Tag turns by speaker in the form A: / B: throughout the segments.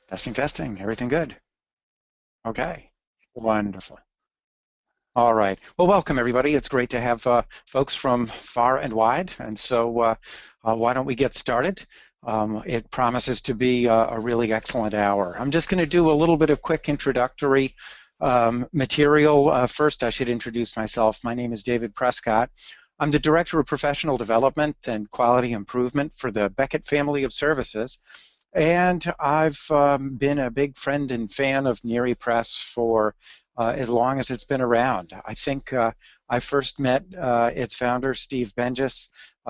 A: Testing, testing. Everything good? Okay. Wonderful. All right. Well, welcome everybody. It's great to have folks from far and wide. And so why don't we get started? It promises to be a really excellent hour. I'm just going to do a little bit of quick introductory material. First, I should introduce myself. My name is David Prescott. I'm the Director of Professional Development and Quality Improvement for the Beckett family of services. And I've been a big friend and fan of Neary Press for as long as it's been around. I think I first met its founder, Steve Bengis,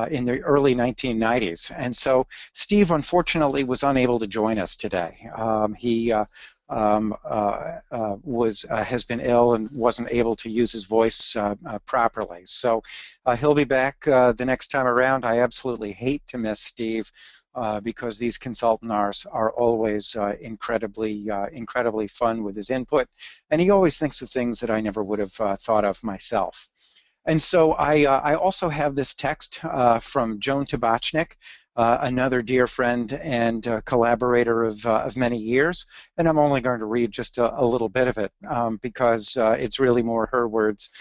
A: in the early 1990s. And so Steve, unfortunately, was unable to join us today. He has been ill and wasn't able to use his voice properly. So he'll be back the next time around. I absolutely hate to miss Steve. Because these Consultinars are always incredibly fun with his input, and he always thinks of things that I never would have thought of myself. And so I also have this text from Joan Tabachnik, another dear friend and collaborator of many years, and I'm only going to read just a little bit of it because it's really more her words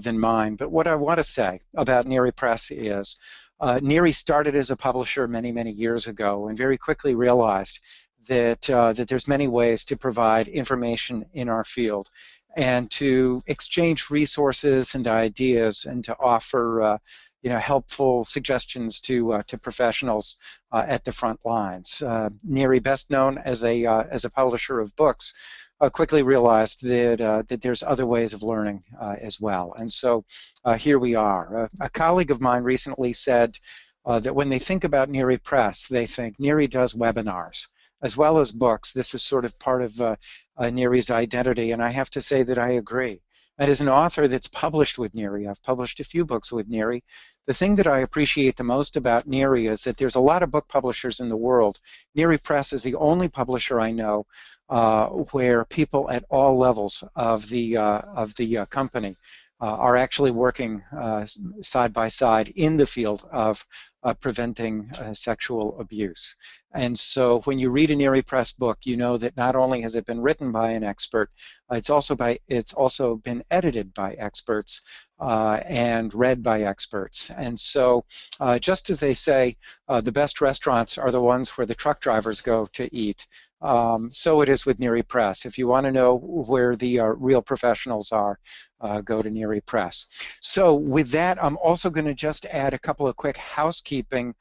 A: than mine. But what I want to say about Neary Press is Neary started as a publisher many years ago and very quickly realized that, that there's many ways to provide information in our field and to exchange resources and ideas and to offer helpful suggestions to professionals at the front lines. Neary, best known as a publisher of books, quickly realized that there's other ways of learning as well. And so here we are. A colleague of mine recently said that when they think about Neary Press, they think Neary does webinars as well as books. This is sort of part of Neary's identity, and I have to say that I agree. And as an author that's published with Neary, I've published a few books with Neary, the thing that I appreciate the most about Neary is that there's a lot of book publishers in the world. Neary Press is the only publisher I know where people at all levels of the company are actually working side by side in the field of preventing sexual abuse. And so when you read a Neary Press book, you know that not only has it been written by an expert, it's also been edited by experts and read by experts. And so just as they say the best restaurants are the ones where the truck drivers go to eat, so it is with Neary Press. If you want to know where the real professionals are, go to Neary Press. So with that, I'm also going to just add a couple of quick housekeeping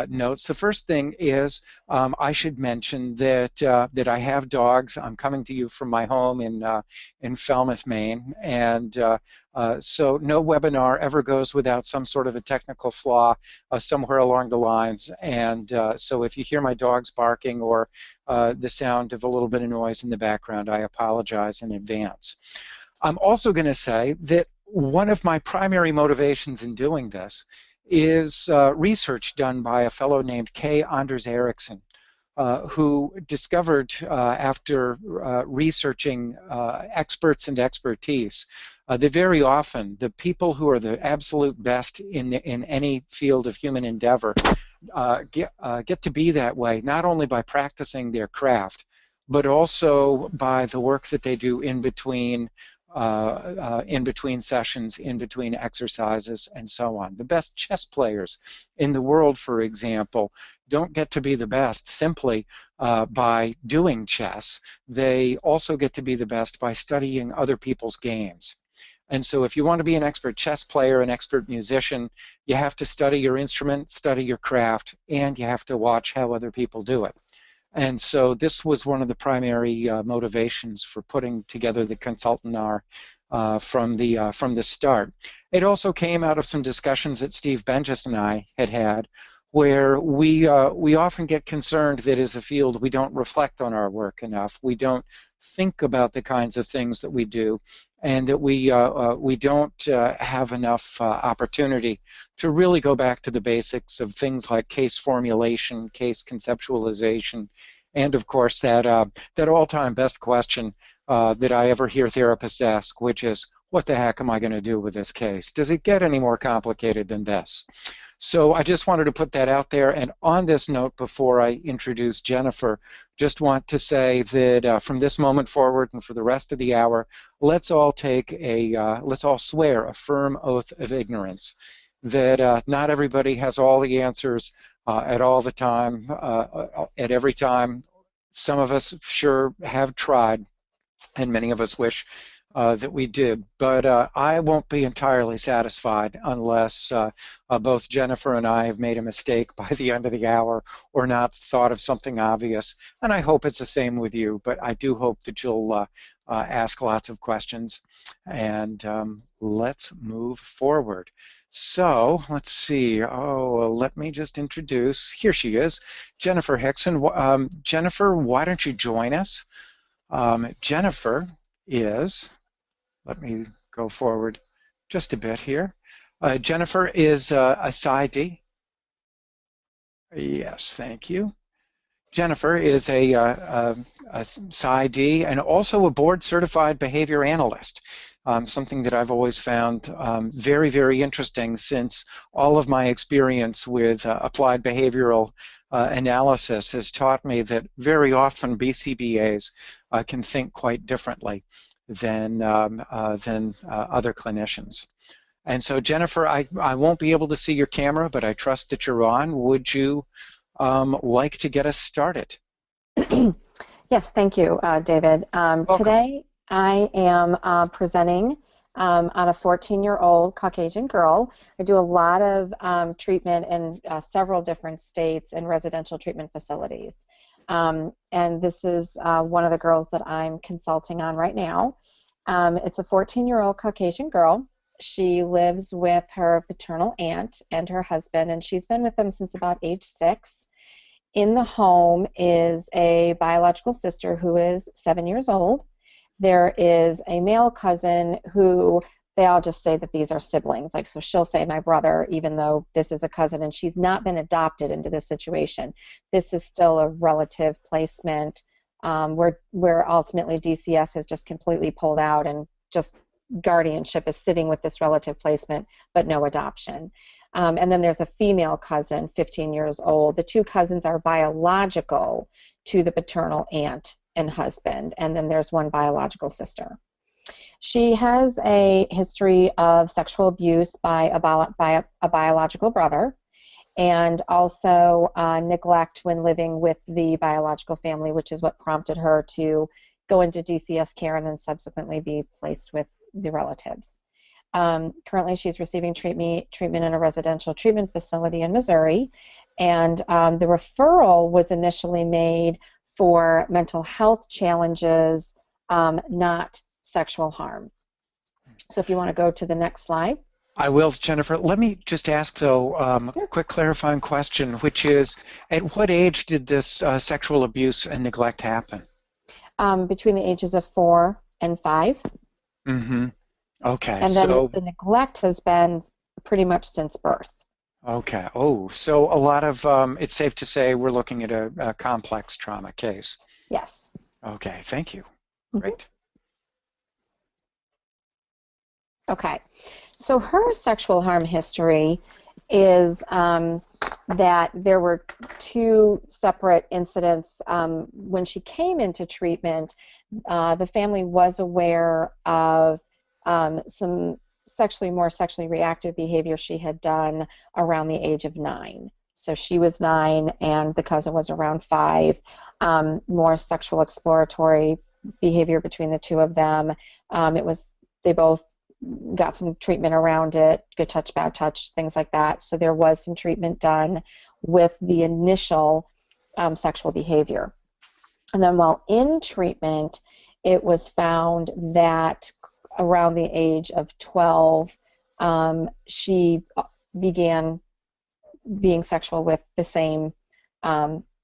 A: notes. The first thing is I should mention that I have dogs. I'm coming to you from my home in Falmouth, Maine, and so no webinar ever goes without some sort of a technical flaw somewhere along the lines. And so if you hear my dogs barking or the sound of a little bit of noise in the background, I apologize in advance. I'm also going to say that one of my primary motivations in doing this is research done by a fellow named K. Anders Ericsson, who discovered after researching experts and expertise that very often the people who are the absolute best in any field of human endeavor get to be that way not only by practicing their craft, but also by the work that they do in between sessions, in between exercises, and so on. The best chess players in the world, for example, don't get to be the best simply by doing chess. They also get to be the best by studying other people's games. And so if you want to be an expert chess player, an expert musician, you have to study your instrument, study your craft, and you have to watch how other people do it. And so this was one of the primary motivations for putting together the Consultinar from the start. It also came out of some discussions that Steve Bengis and I had where we often get concerned that as a field we don't reflect on our work enough. We don't think about the kinds of things that we do, and that we don't have enough opportunity to really go back to the basics of things like case formulation, case conceptualization, and of course that all-time best question that I ever hear therapists ask, which is, what the heck am I going to do with this case? Does it get any more complicated than this? So I just wanted to put that out there. And on this note, before I introduce Jennifer, just want to say that from this moment forward and for the rest of the hour, let's all let's all swear a firm oath of ignorance. That not everybody has all the answers at all the time, at every time. Some of us sure have tried, and many of us wish that we did. But I won't be entirely satisfied unless both Jennifer and I have made a mistake by the end of the hour or not thought of something obvious. And I hope it's the same with you, but I do hope that you'll ask lots of questions. And let's move forward. So let's see. Oh, let me just introduce. Here she is, Jennifer Hixson. Jennifer, why don't you join us? Jennifer is, let me go forward just a bit here. Jennifer is a PsyD. Yes, thank you. Jennifer is a PsyD and also a board-certified behavior analyst, something that I've always found very, very interesting, since all of my experience with applied behavioral analysis has taught me that very often BCBAs can think quite differently than other clinicians. And so, Jennifer, I won't be able to see your camera, but I trust that you're on. Would you like to get us started?
B: Yes, thank you, David. Today I am presenting on a 14-year-old Caucasian girl. I do a lot of treatment in several different states and residential treatment facilities. And this is one of the girls that I'm consulting on right now. It's a 14-year-old Caucasian girl. She lives with her paternal aunt and her husband, and she's been with them since about age 6. In the home is a biological sister who is 7 years old. There is a male cousin who, they all just say that these are siblings. Like, so she'll say my brother, even though this is a cousin, and she's not been adopted into this situation. This is still a relative placement where ultimately DCS has just completely pulled out, and just guardianship is sitting with this relative placement, but no adoption. And then there's a female cousin, 15 years old. The two cousins are biological to the paternal aunt and husband, and then there's one biological sister. She has a history of sexual abuse by a biological brother, and also neglect when living with the biological family, which is what prompted her to go into DCS care and then subsequently be placed with the relatives. Currently, she's receiving treatment in a residential treatment facility in Missouri, and the referral was initially made for mental health challenges, not sexual harm. So if you want to go to the next slide.
A: I will, Jennifer. Let me just ask, though, a quick clarifying question, which is, at what age did this sexual abuse and neglect happen?
B: Between the ages of 4 and 5.
A: Mm-hmm. Okay.
B: And then the neglect has been pretty much since birth.
A: Okay. Oh, so a lot of, it's safe to say we're looking at a complex trauma case.
B: Yes.
A: Okay, thank you.
B: Mm-hmm.
A: Great.
B: Okay. So her sexual harm history is that there were 2 separate incidents. When she came into treatment, the family was aware of some more sexually reactive behavior she had done around the age of 9. So she was 9 and the cousin was around 5. More sexual exploratory behavior between the 2 of them. They both got some treatment around it, good touch, bad touch, things like that. So there was some treatment done with the initial sexual behavior. And then while in treatment, it was found that around the age of 12, she began being sexual with the same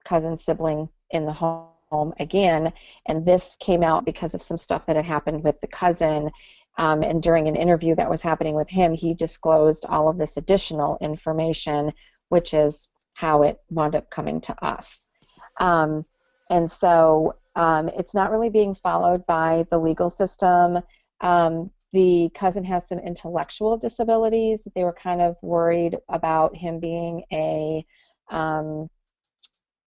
B: cousin sibling in the home again, and this came out because of some stuff that had happened with the cousin, and during an interview that was happening with him, he disclosed all of this additional information, which is how it wound up coming to us. And so it's not really being followed by the legal system. The cousin has some intellectual disabilities. They were kind of worried about him being a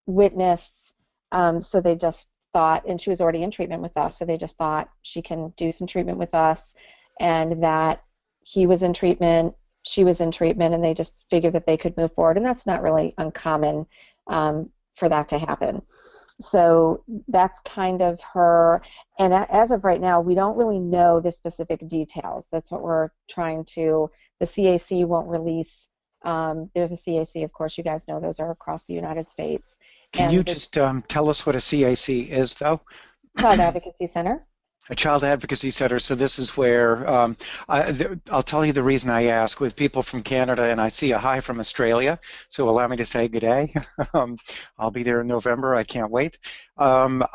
B: witness, so they just thought, and she was already in treatment with us, so they just thought she can do some treatment with us, and that he was in treatment, she was in treatment, and they just figured that they could move forward, and that's not really uncommon for that to happen. So that's kind of her, and as of right now, we don't really know the specific details. That's what we're trying to, the CAC won't release, there's a CAC, of course, you guys know those are across the United States.
A: Can you just tell us what a CAC is, though?
B: Child Advocacy Center.
A: A Child Advocacy Center. So this is where, I'll tell you the reason I ask. With people from Canada, and I see a hi from Australia, so allow me to say good day. I'll be there in November. I can't wait. Perhaps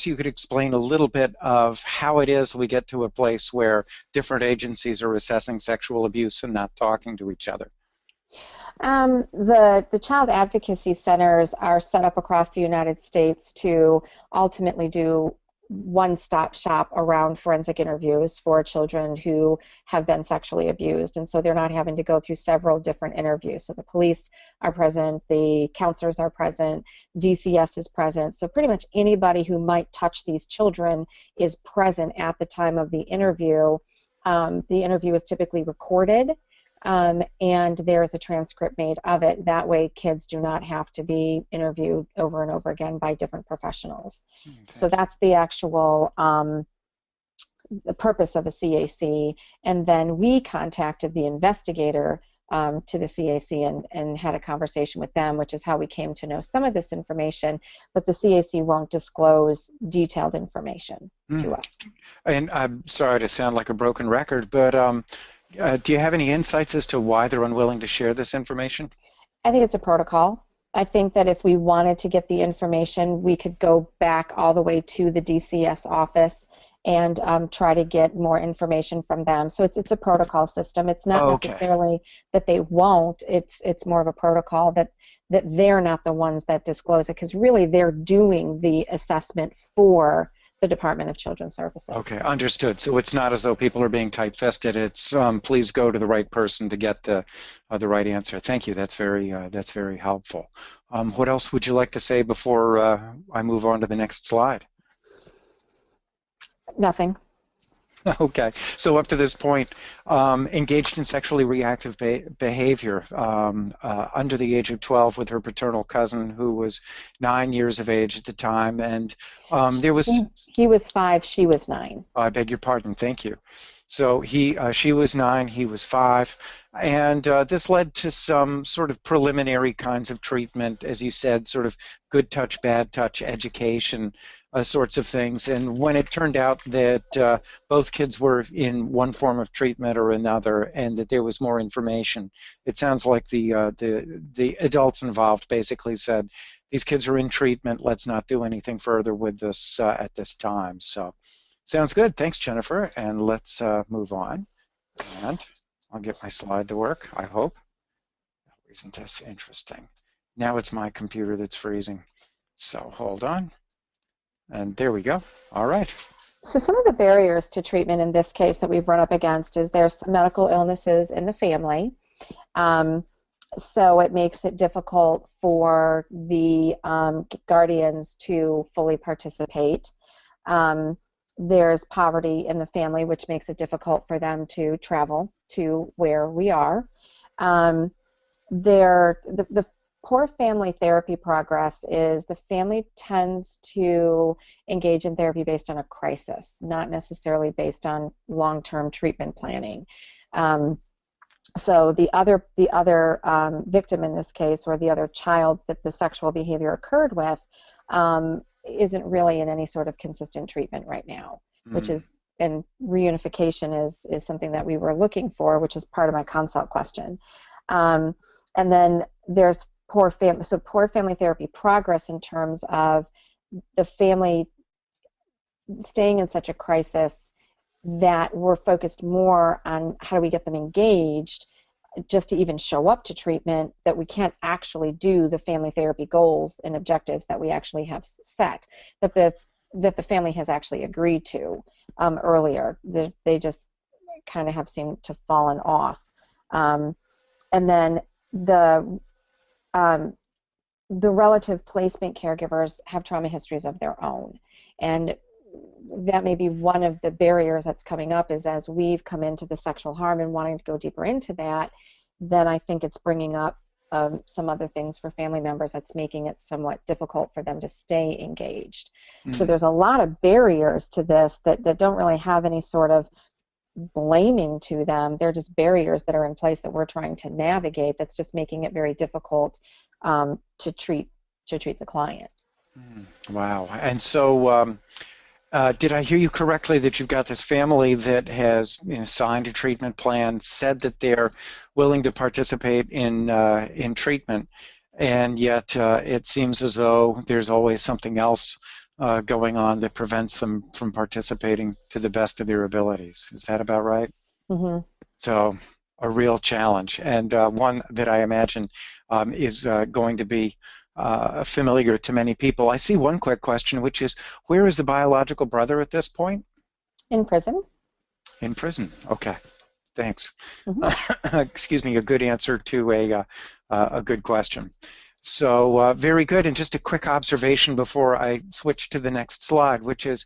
A: you could explain a little bit of how it is we get to a place where different agencies are assessing sexual abuse and not talking to each other.
B: The Child Advocacy Centers are set up across the United States to ultimately do one-stop shop around forensic interviews for children who have been sexually abused, and so they're not having to go through several different interviews. So the police are present, the counselors are present, DCS is present, so pretty much anybody who might touch these children is present at the time of the interview. The interview is typically recorded, and there is a transcript made of it. That way kids do not have to be interviewed over and over again by different professionals. Okay. So that's the actual the purpose of a CAC, and then we contacted the investigator to the CAC and had a conversation with them, which is how we came to know some of this information, but the CAC won't disclose detailed information to us.
A: And I'm sorry to sound like a broken record, but do you have any insights as to why they're unwilling to share this information?
B: I think it's a protocol. I think that if we wanted to get the information, we could go back all the way to the DCS office and try to get more information from them. So it's a protocol system. It's not necessarily that they won't. It's more of a protocol that they're not the ones that disclose it, because really they're doing the assessment for the Department of Children's Services.
A: Okay, understood. So it's not as though people are being tight-fisted. It's please go to the right person to get the right answer. Thank you. That's very helpful. What else would you like to say before I move on to the next slide?
B: Nothing.
A: Okay, so up to this point, engaged in sexually reactive behavior under the age of 12 with her paternal cousin, who was 9 years of age at the time, and there was...
B: He was 5, she was 9.
A: I beg your pardon, thank you. So she was 9, he was 5, and this led to some sort of preliminary kinds of treatment, as you said, sort of good touch, bad touch, education, sorts of things. And when it turned out that both kids were in one form of treatment or another, and that there was more information, it sounds like the adults involved basically said, these kids are in treatment, let's not do anything further with this at this time. So sounds good. Thanks, Jennifer. And let's move on. And I'll get my slide to work, I hope. Isn't this interesting? Now it's my computer that's freezing. So hold on. And there we go. All right.
B: So some of the barriers to treatment in this case that we've run up against is there's medical illnesses in the family. So it makes it difficult for the guardians to fully participate. There's poverty in the family, which makes it difficult for them to travel to where we are. The poor family therapy progress is the family tends to engage in therapy based on a crisis, not necessarily based on long-term treatment planning. So the other victim in this case, or the other child that the sexual behavior occurred with, isn't really in any sort of consistent treatment right now, which is, and reunification is something that we were looking for, which is part of my consult question. And then there's poor family therapy progress in terms of the family staying in such a crisis that we're focused more on how do we get them engaged just to even show up to treatment, that we can't actually do the family therapy goals and objectives that we actually have set. That the that the family has actually agreed to earlier. They just kind of have seemed to fallen off. And then the relative placement caregivers have trauma histories of their own, and that may be one of the barriers that's coming up, is as we've come into the sexual harm and wanting to go deeper into that, then I think it's bringing up some other things for family members that's making it somewhat difficult for them to stay engaged. So there's a lot of barriers to this that don't really have any sort of blaming to them. They're just barriers that are in place that we're trying to navigate, that's just making it very difficult to treat the client.
A: Wow. And so did I hear you correctly that you've got this family that has signed a treatment plan, said that they're willing to participate in treatment, and yet it seems as though there's always something else going on that prevents them from participating to the best of their abilities? Is that about right?
B: Mm-hmm.
A: So a real challenge, and one that I imagine is going to be familiar to many people. I see one quick question, which is, where is the biological brother at this point?
B: In prison.
A: In prison. Okay. Thanks.
B: Mm-hmm.
A: Excuse me. A good answer to a good question. So very good. And just a quick observation before I switch to the next slide, which is,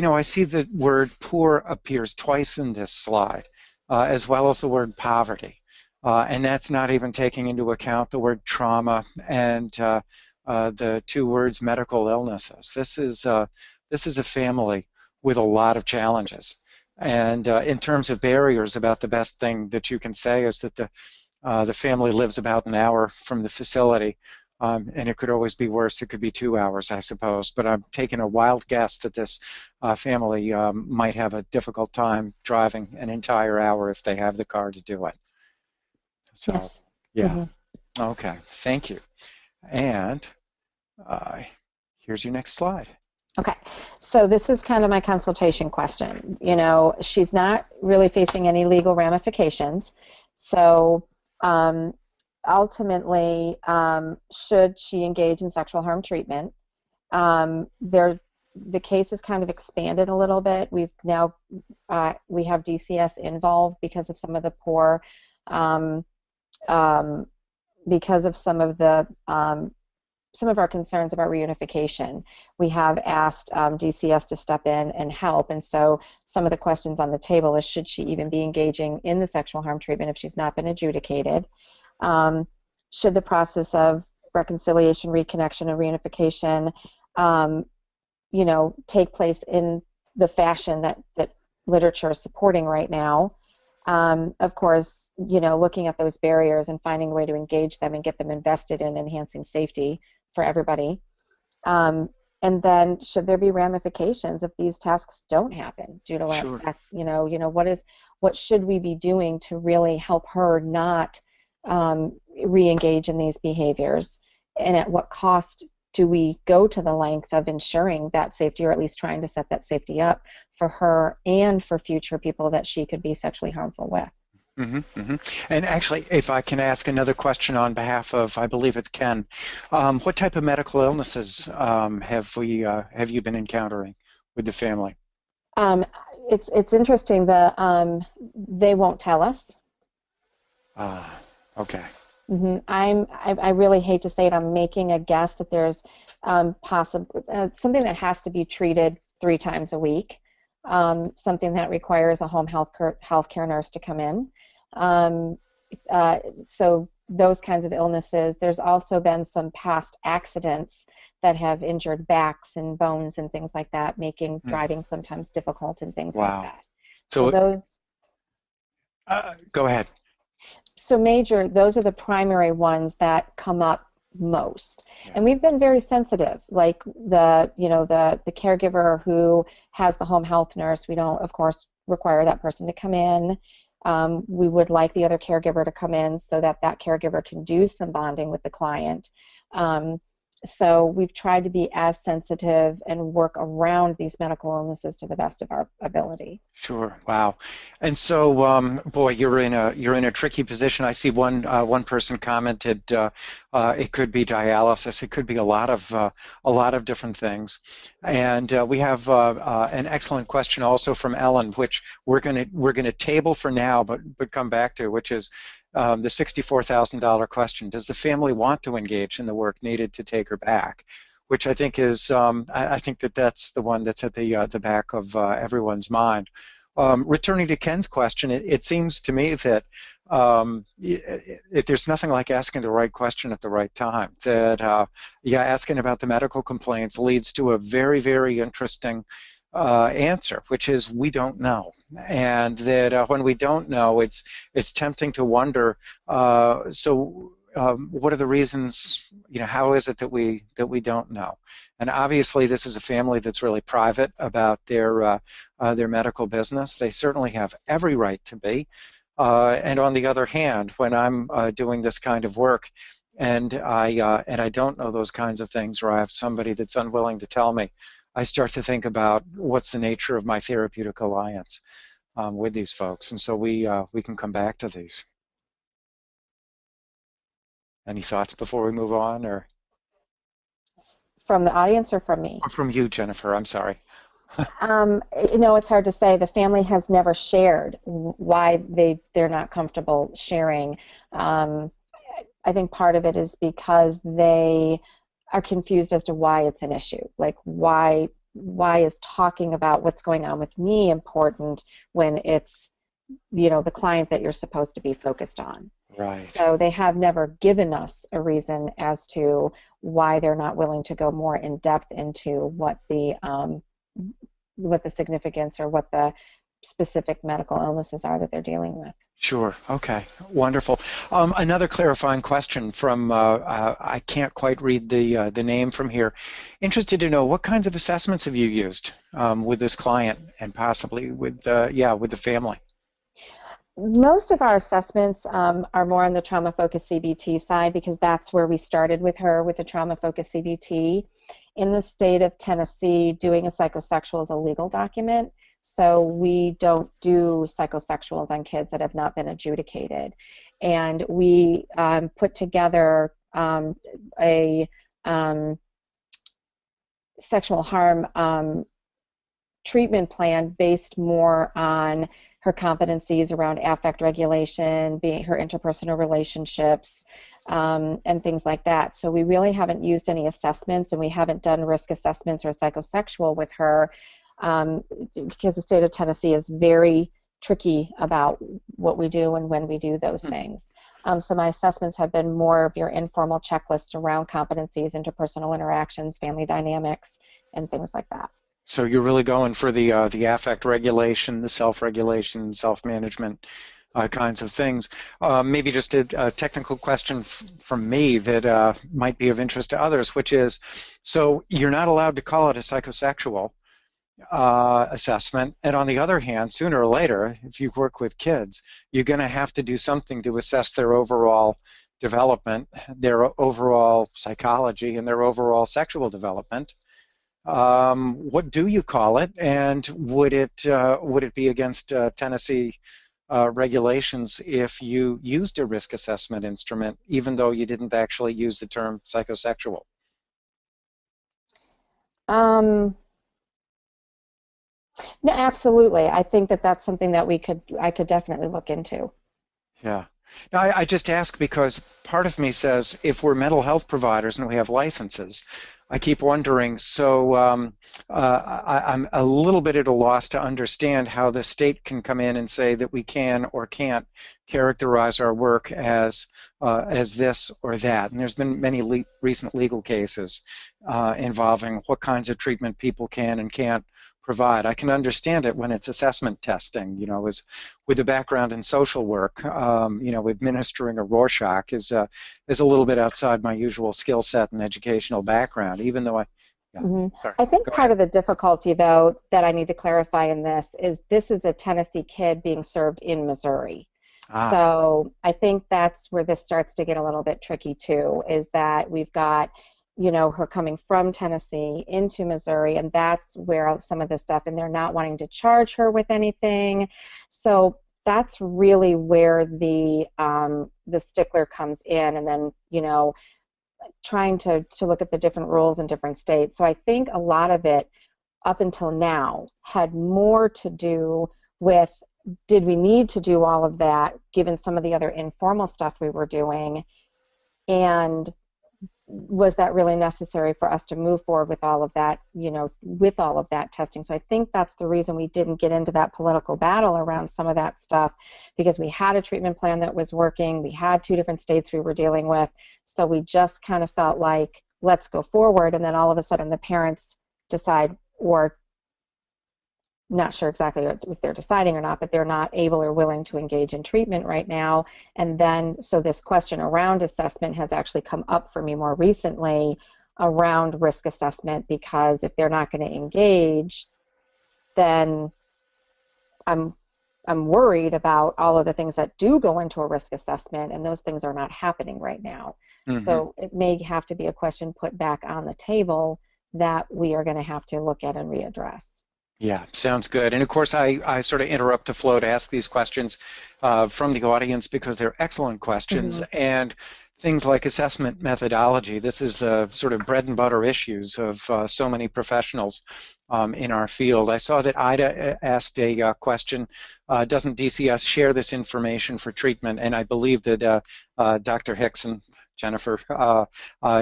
A: I see the word poor appears twice in this slide, as well as the word poverty. And that's not even taking into account the word trauma and the two words medical illnesses. This is a family with a lot of challenges. And in terms of barriers, about the best thing that you can say is that the family lives about an hour from the facility, and it could always be worse. It could be 2 hours, I suppose. But I'm taking a wild guess that this family might have a difficult time driving an entire hour if they have the car to do it. So,
B: yes.
A: yeah.
B: Mm-hmm.
A: Okay, thank you. And here's your next slide.
B: Okay, so this is kind of my consultation question. She's not really facing any legal ramifications. So ultimately, should she engage in sexual harm treatment? The case is kind of expanded a little bit. We have DCS involved because of some of the poor, because of some of our concerns about reunification. We have asked DCS to step in and help, and so some of the questions on the table is, should she even be engaging in the sexual harm treatment if she's not been adjudicated? Should the process of reconciliation, reconnection, and reunification take place in the fashion that literature is supporting right now? Of course, looking at those barriers and finding a way to engage them and get them invested in enhancing safety for everybody. And then, should there be ramifications if these tasks don't happen due to
A: Sure.
B: what should we be doing to really help her not re-engage in these behaviors, and at what cost do we go to the length of ensuring that safety, or at least trying to set that safety up for her and for future people that she could be sexually harmful with?
A: Mm-hmm, mm-hmm. And actually, if I can ask another question on behalf of, I believe it's Ken, what type of medical illnesses have you been encountering with the family?
B: It's interesting that they won't tell us.
A: Okay.
B: Mm-hmm. I really hate to say it. I'm making a guess that there's possibly something that has to be treated 3 times a week, something that requires a home health care nurse to come in. So those kinds of illnesses. There's also been some past accidents that have injured backs and bones and things like that, making driving sometimes difficult and things like that. So those.
A: Go ahead.
B: So those are the primary ones that come up most. Yeah. And we've been very sensitive, like the caregiver who has the home health nurse. We don't, of course, require that person to come in. We would like the other caregiver to come in so that caregiver can do some bonding with the client. So we've tried to be as sensitive and work around these medical illnesses to the best of our ability.
A: Sure. Wow. And so, boy, you're in a tricky position. I see one person commented it could be dialysis. It could be a lot of different things. And we have an excellent question also from Ellen, which we're gonna table for now, but come back to, which is the $64,000 question. Does the family want to engage in the work needed to take her back? Which I think is, I think that's the one that's at the back of everyone's mind. Returning to Ken's question, it seems to me that there's nothing like asking the right question at the right time. That yeah, asking about the medical complaints leads to a very, very interesting answer, which is we don't know, and that when we don't know, it's tempting to wonder. What are the reasons? You know, how is it that we don't know? And obviously, this is a family that's really private about their medical business. They certainly have every right to be. And on the other hand, when I'm doing this kind of work, and I don't know those kinds of things, or I have somebody that's unwilling to tell me, I start to think about what's the nature of my therapeutic alliance with these folks. And so we can come back to these. Any thoughts before we move on, or
B: From the audience or from me?
A: or from you, Jennifer? I'm sorry.
B: You know, it's hard to say. The family has never shared why they're not comfortable sharing. I think part of it is because they are confused as to why it's an issue. Like, why is talking about what's going on with me important when it's, you know, the client that you're supposed to be focused on?
A: Right.
B: So they have never given us a reason as to why they're not willing to go more in depth into what the significance or what the specific medical illnesses are that they're dealing with.
A: Sure. Okay. Wonderful. Another clarifying question from I can't quite read the name from here. Interested to know what kinds of assessments have you used with this client and possibly with with the family.
B: Most of our assessments are more on the trauma-focused CBT side because that's where we started with her, with the trauma-focused CBT. In the state of Tennessee, doing a psychosexual is a legal document, so we don't do psychosexuals on kids that have not been adjudicated. And we put together a sexual harm treatment plan based more on her competencies around affect regulation, her interpersonal relationships, and things like that. So we really haven't used any assessments, and we haven't done risk assessments or psychosexual with her because the state of Tennessee is very tricky about what we do and when we do those things. So my assessments have been more of your informal checklists around competencies, interpersonal interactions, family dynamics, and things like that.
A: So you're really going for the affect regulation, the self-regulation, self-management kinds of things. Maybe just a technical question from me that might be of interest to others, which is, so you're not allowed to call it a psychosexual assessment, and on the other hand, sooner or later, if you work with kids, you're going to have to do something to assess their overall development, their overall psychology, and their overall sexual development. What do you call it, and would it be against Tennessee regulations if you used a risk assessment instrument, even though you didn't actually use the term psychosexual?
B: No, absolutely. I think that that's something that I could definitely look into.
A: Yeah. Now, I just ask because part of me says if we're mental health providers and we have licenses, I keep wondering, so I'm a little bit at a loss to understand how the state can come in and say that we can or can't characterize our work as this or that. And there's been many recent legal cases involving what kinds of treatment people can and can't provide. I can understand it when it's assessment testing, you know, as with a background in social work, you know, administering a Rorschach is a little bit outside my usual skill set and educational background, even though
B: I think part of the difficulty, though, that I need to clarify in this is a Tennessee kid being served in Missouri. So I think that's where this starts to get a little bit tricky, too, is that we've got you know, her coming from Tennessee into Missouri, and that's where some of this stuff, and they're not wanting to charge her with anything. So that's really where the stickler comes in, and then, you know, trying to look at the different rules in different states. So I think a lot of it up until now had more to do with, did we need to do all of that given some of the other informal stuff we were doing, and was that really necessary for us to move forward with all of that, you know, with all of that testing. So I think that's the reason we didn't get into that political battle around some of that stuff, because we had a treatment plan that was working, we had 2 different states we were dealing with, so we just kind of felt like, let's go forward, and then all of a sudden the parents decide, or not sure exactly if they're deciding or not, but they're not able or willing to engage in treatment right now. And then, so this question around assessment has actually come up for me more recently around risk assessment, because if they're not going to engage, then I'm worried about all of the things that do go into a risk assessment, and those things are not happening right now. Mm-hmm. So it may have to be a question put back on the table that we are going to have to look at and readdress.
A: Yeah, sounds good. And of course, I sort of interrupt the flow to ask these questions from the audience because they're excellent questions. Mm-hmm. And things like assessment methodology, this is the sort of bread and butter issues of so many professionals in our field. I saw that Ida asked a question, doesn't DCS share this information for treatment? And I believe that Dr. Hixson, Jennifer,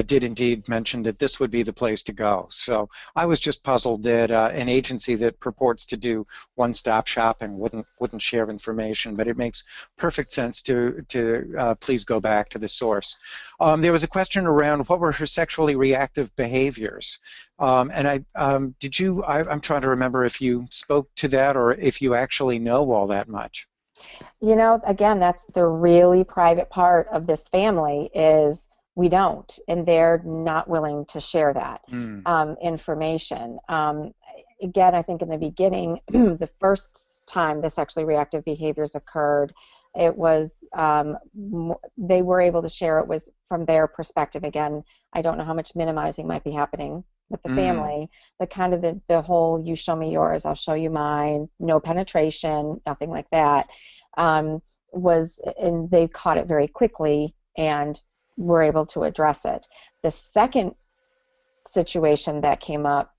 A: did indeed mention that this would be the place to go. So I was just puzzled that an agency that purports to do one-stop shopping wouldn't share information, but it makes perfect sense to please go back to the source. There was a question around what were her sexually reactive behaviors, and I'm trying to remember if you spoke to that or if you actually know all that much.
B: You know, again, that's the really private part of this family, is we don't, and they're not willing to share that information. Again, I think in the beginning, the first time the sexually reactive behaviors occurred, it was, they were able to share it was from their perspective. Again, I don't know how much minimizing might be happening with the family, but kind of the whole, you show me yours, I'll show you mine, no penetration, nothing like that, and they caught it very quickly and were able to address it. The second situation that came up,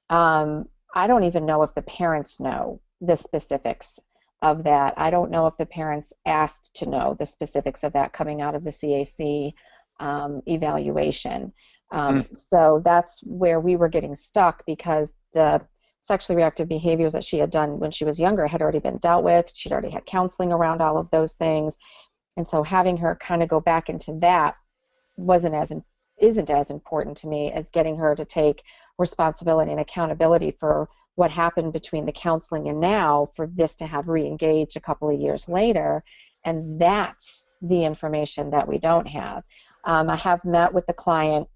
B: I don't even know if the parents know the specifics of that. I don't know if the parents asked to know the specifics of that coming out of the CAC evaluation. So that's where we were getting stuck, because the sexually reactive behaviors that she had done when she was younger had already been dealt with. She'd already had counseling around all of those things. And so having her kind of go back into that isn't as important to me as getting her to take responsibility and accountability for what happened between the counseling and now, for this to have re-engaged a couple of years later. And that's the information that we don't have. I have met with the client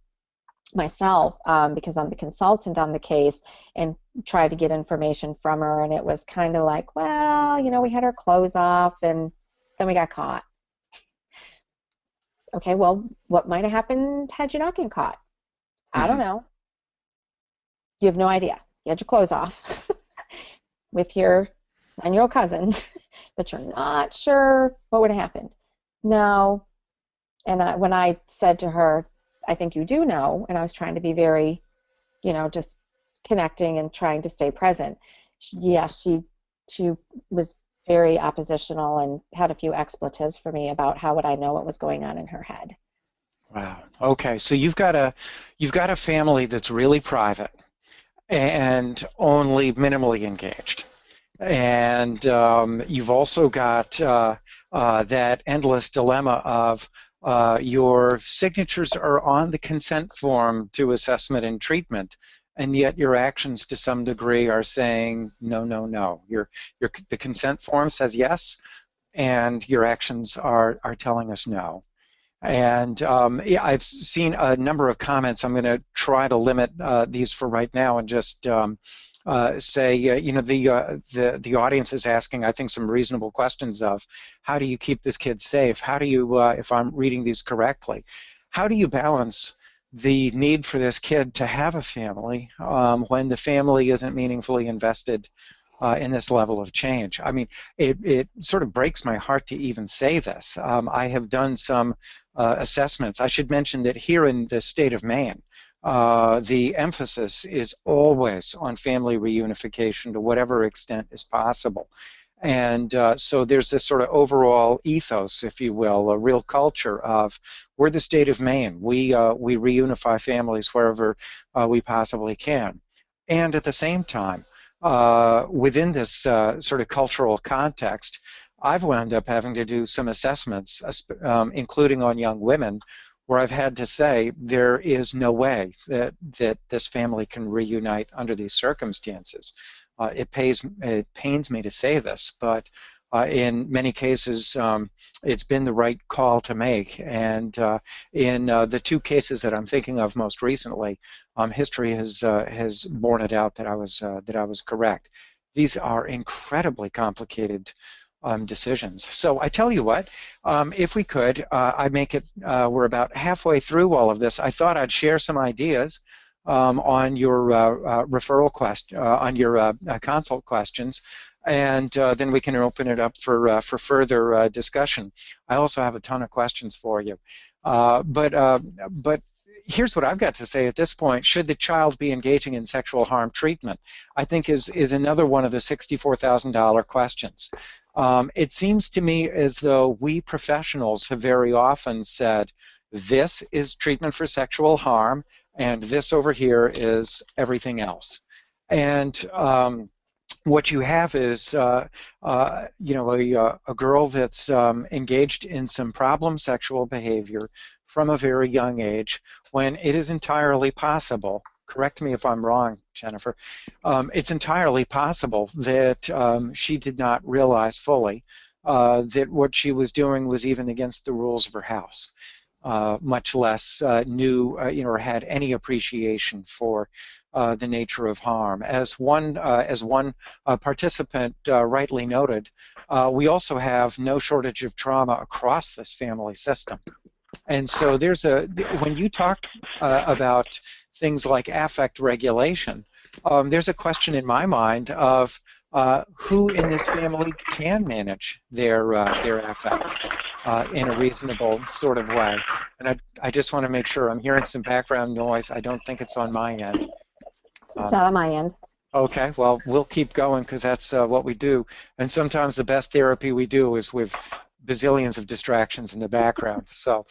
B: myself, because I'm the consultant on the case, and tried to get information from her, and it was kind of like, well, you know, we had our clothes off and then we got caught. Okay, well, what might have happened had you not been caught? I don't know. You have no idea. You had your clothes off with your 9-year-old cousin, but you're not sure what would have happened. No. And when I said to her, I think you do know, and I was trying to be very, you know, just connecting and trying to stay present. She was very oppositional and had a few expletives for me about how would I know what was going on in her head.
A: Wow. Okay, so you've got a family that's really private and only minimally engaged, and you've also got that endless dilemma of your signatures are on the consent form to assessment and treatment, and yet your actions to some degree are saying no, no, no. The consent form says yes, and your actions are telling us no. And yeah, I've seen a number of comments. I'm going to try to limit these for right now and just say, you know, the audience is asking, I think, some reasonable questions of how do you keep this kid safe? How do you, if I'm reading these correctly, how do you balance the need for this kid to have a family when the family isn't meaningfully invested in this level of change. I mean, it sort of breaks my heart to even say this. I have done some assessments. I should mention that here in the state of Maine, the emphasis is always on family reunification to whatever extent is possible. And so there's this sort of overall ethos, if you will, a real culture of we're the state of Maine. We reunify families wherever we possibly can. And at the same time, within this sort of cultural context, I've wound up having to do some assessments, including on young women, where I've had to say there is no way that this family can reunite under these circumstances. It pains me to say this, but in many cases it's been the right call to make. And in the two cases that I'm thinking of most recently, history has borne it out that I was correct. These are incredibly complicated decisions. So I tell you what, if we could, I make it, we're about halfway through all of this. I thought I'd share some ideas on your referral question, on your consult questions, and then we can open it up for further discussion. I also have a ton of questions for you, but here's what I've got to say at this point. Should the child be engaging in sexual harm treatment? I think is another one of the $64,000 questions. It seems to me as though we professionals have very often said, this is treatment for sexual harm, and this over here is everything else. And what you have is, you know, a girl that's engaged in some problem sexual behavior from a very young age, when it is entirely possible, correct me if I'm wrong, Jennifer, it's entirely possible that she did not realize fully that what she was doing was even against the rules of her house. Much less knew, you know, or had any appreciation for the nature of harm. As one participant rightly noted, we also have no shortage of trauma across this family system. And so when you talk about things like affect regulation, there's a question in my mind of who in this family can manage their affect in a reasonable sort of way. And I just want to make sure. I'm hearing some background noise. I don't think it's on my end.
B: It's not on my end.
A: Okay, well, we'll keep going because that's what we do. And sometimes the best therapy we do is with bazillions of distractions in the background. So,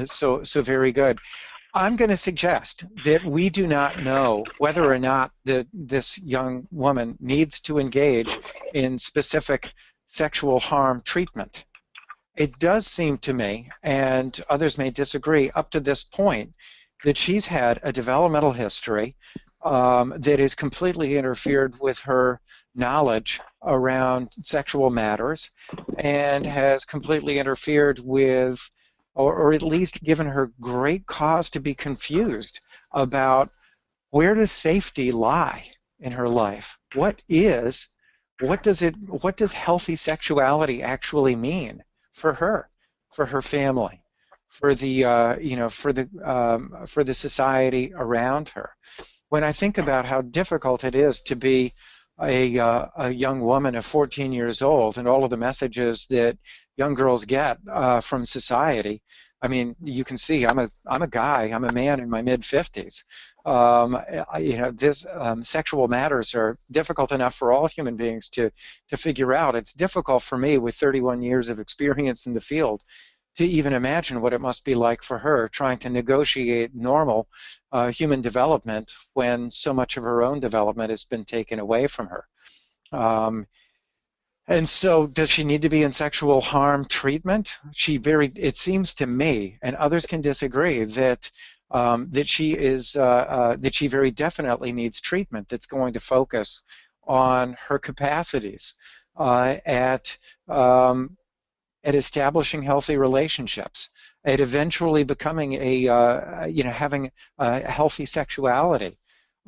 A: so very good. I'm going to suggest that we do not know whether or not this young woman needs to engage in specific sexual harm treatment. It does seem to me, and others may disagree, up to this point, that she's had a developmental history that has completely interfered with her knowledge around sexual matters and has completely interfered with, or at least given her great cause to be confused about where does safety lie in her life? What does healthy sexuality actually mean for her, for her family, for the you know, for the society around her? When I think about how difficult it is to be a young woman of 14 years old and all of the messages that young girls get from society, I mean, you can see I'm a guy, I'm a man in my mid-50s. You know, this sexual matters are difficult enough for all human beings to figure out. It's difficult for me with 31 years of experience in the field to even imagine what it must be like for her trying to negotiate normal human development when so much of her own development has been taken away from her. And so does she need to be in sexual harm treatment? It seems to me, and others can disagree, that that she very definitely needs treatment that's going to focus on her capacities at establishing healthy relationships, at eventually becoming you know, having a healthy sexuality.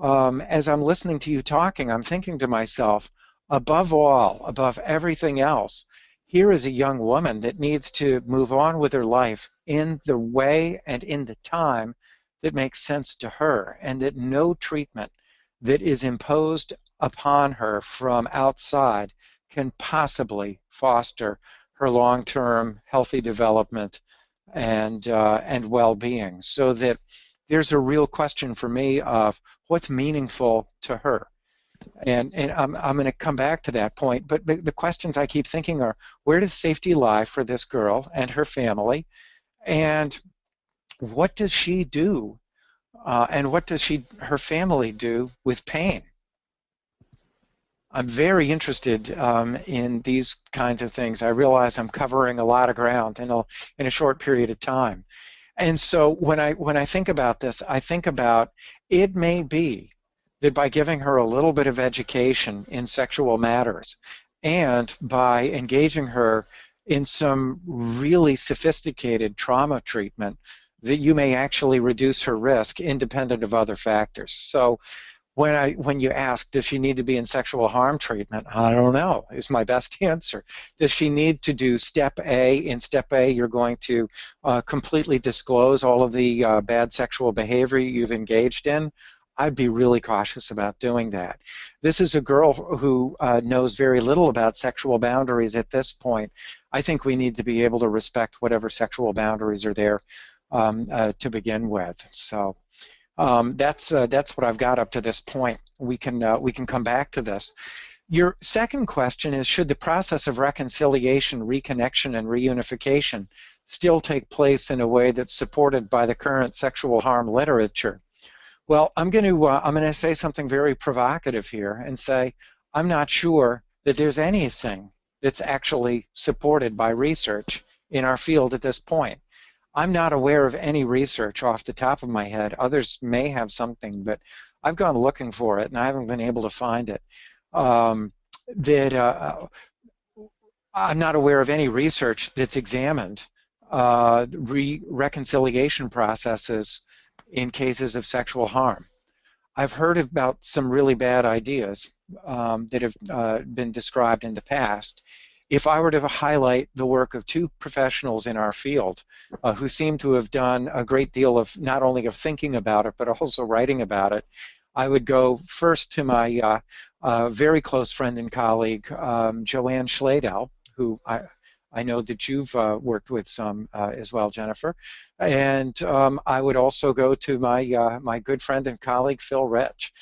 A: As I'm listening to you talking, I'm thinking to myself, above all, above everything else, here is a young woman that needs to move on with her life in the way and in the time that makes sense to her, and that no treatment that is imposed upon her from outside can possibly foster her long-term healthy development and well-being. So that there's a real question for me of what's meaningful to her. And I'm going to come back to that point, but the questions I keep thinking are, where does safety lie for this girl and her family, and what does she do, and what does her family do with pain? I'm very interested in these kinds of things. I realize I'm covering a lot of ground in a short period of time. And so when I think about this, I think about, it may be that by giving her a little bit of education in sexual matters and by engaging her in some really sophisticated trauma treatment, that you may actually reduce her risk independent of other factors. So when you ask, does she need to be in sexual harm treatment? I don't know, is my best answer. Does she need to do step A? In step A, you're going to completely disclose all of the bad sexual behavior you've engaged in. I'd be really cautious about doing that. This is a girl who knows very little about sexual boundaries at this point. I think we need to be able to respect whatever sexual boundaries are there to begin with. So that's what I've got up to this point. We can come back to this. Your second question is, should the process of reconciliation, reconnection, and reunification still take place in a way that's supported by the current sexual harm literature? Well, I'm going to say something very provocative here and say I'm not sure that there's anything that's actually supported by research in our field at this point. I'm not aware of any research off the top of my head. Others may have something, but I've gone looking for it and I haven't been able to find it. I'm not aware of any research that's examined reconciliation processes in cases of sexual harm. I've heard about some really bad ideas that have been described in the past. If I were to highlight the work of two professionals in our field who seem to have done a great deal of not only of thinking about it, but also writing about it, I would go first to my very close friend and colleague, Joanne Schladel, who I know that you've worked with some as well, Jennifer. And I would also go to my, my good friend and colleague, Phil Rich,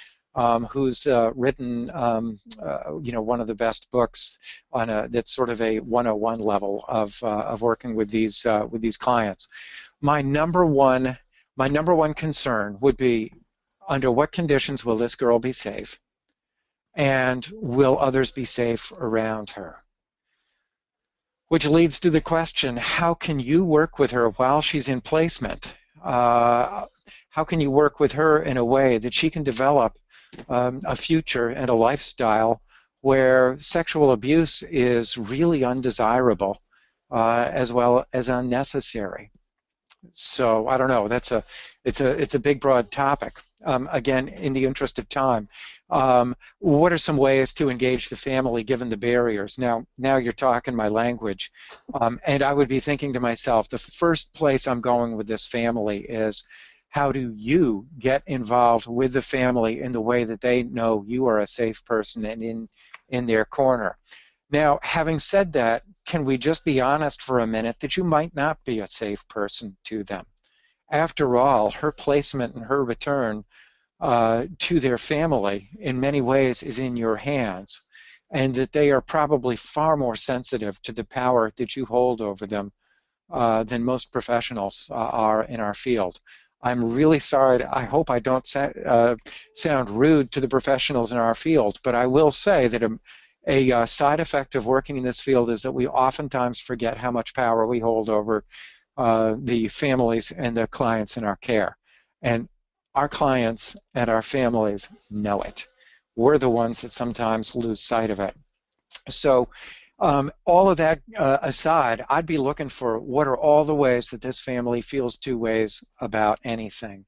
A: who's written one of the best books on that's sort of a 101 level of working with these clients. My number one concern would be, under what conditions will this girl be safe, and will others be safe around her? Which leads to the question, how can you work with her while she's in placement? How can you work with her in a way that she can develop a future and a lifestyle where sexual abuse is really undesirable as well as unnecessary? So I don't know. It's a big, broad topic. Again, in the interest of time, what are some ways to engage the family given the barriers? Now you're talking my language, and I would be thinking to myself, the first place I'm going with this family is, how do you get involved with the family in the way that they know you are a safe person and in their corner? Now, having said that, can we just be honest for a minute that you might not be a safe person to them? After all, her placement and her return to their family in many ways is in your hands, and that they are probably far more sensitive to the power that you hold over them than most professionals are in our field. I'm really sorry. I hope I don't sound rude to the professionals in our field, but I will say that a side effect of working in this field is that we oftentimes forget how much power we hold over the families and the clients in our care. And our clients and our families know it. We're the ones that sometimes lose sight of it. So all of that aside, I'd be looking for, what are all the ways that this family feels two ways about anything?